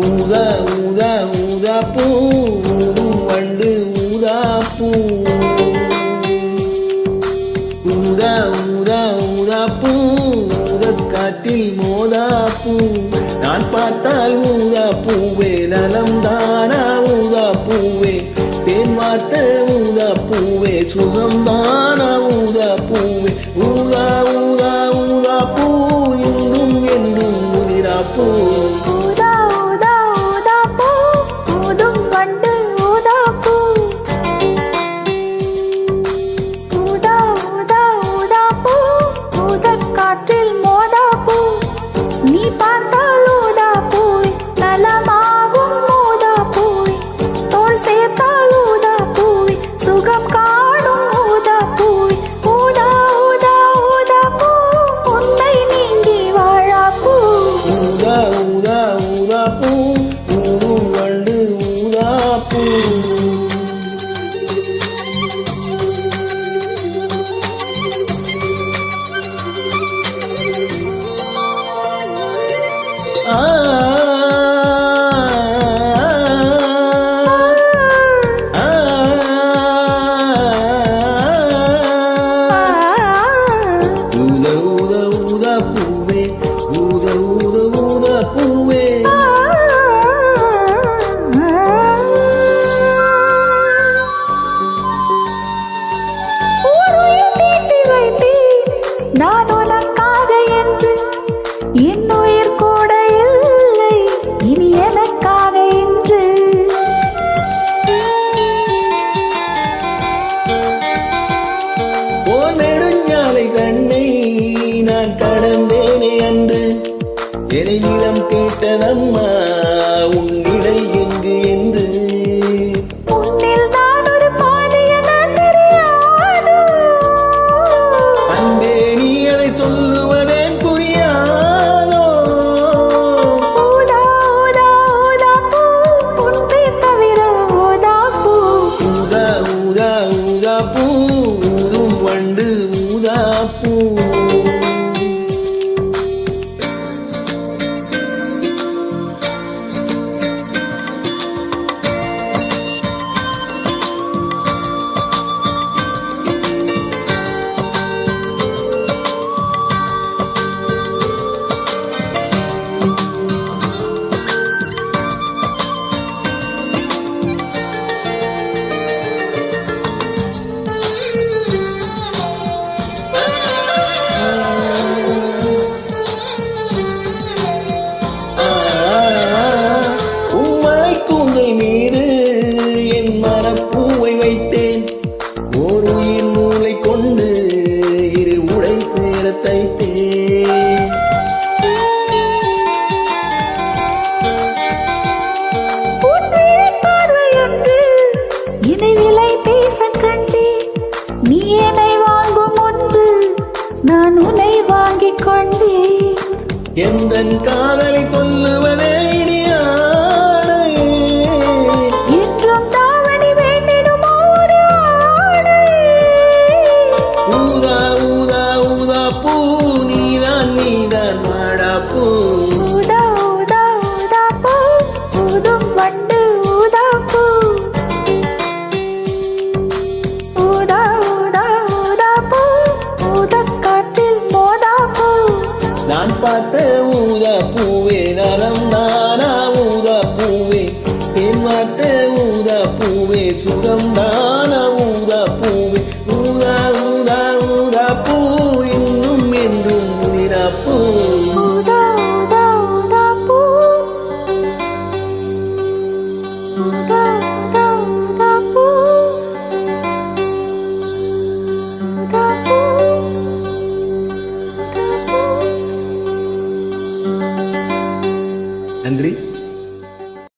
ஊதா ஊதா ஊதா பூ ஊதும் வண்டு ஊதா பூ. ஊதா ஊதா ஊதா பூ ஊதக்காற்றில் மோதா பூ. நான் பார்த்தால் ஊதா பூவே நலம் தானா ஊதா பூவே. தேன் வார்த்த ஊதா பூவே சுகம் தானா ஊதா பூவே. ஊதா ஊதா ஊதா பூ இன்னும் என்றும் உதிரா பூ. நான் உனக்காக என்று என் உயிர் கூட இல்லை இனி எனக்காக என்று. ஓ நெடுஞ்சாலை கண்ணை நான் கடந்தேனே அன்று. என்னை நிலம் கேட்டதம்மா உன்னிடை எங்கு என்று. ஊதும் வண்டு ஊதா பூ. ஓர் உயிர் நூலை கொண்டு இரு உடை சேர தைத்தேன். பார்வையொன்று இதை விலை பேச கண்டேன். நீ என்னை வாங்கும் முன்பு நான் உன்னை வாங்கிக் கொண்டேன். எந்தன் காதலை சொல்லுவதே நான் பார்த்த ஊதா பூவே நலம் நானா ஊதா பூவே. தேன் வார்த்த ஊதா பூவே சுகம் தான்.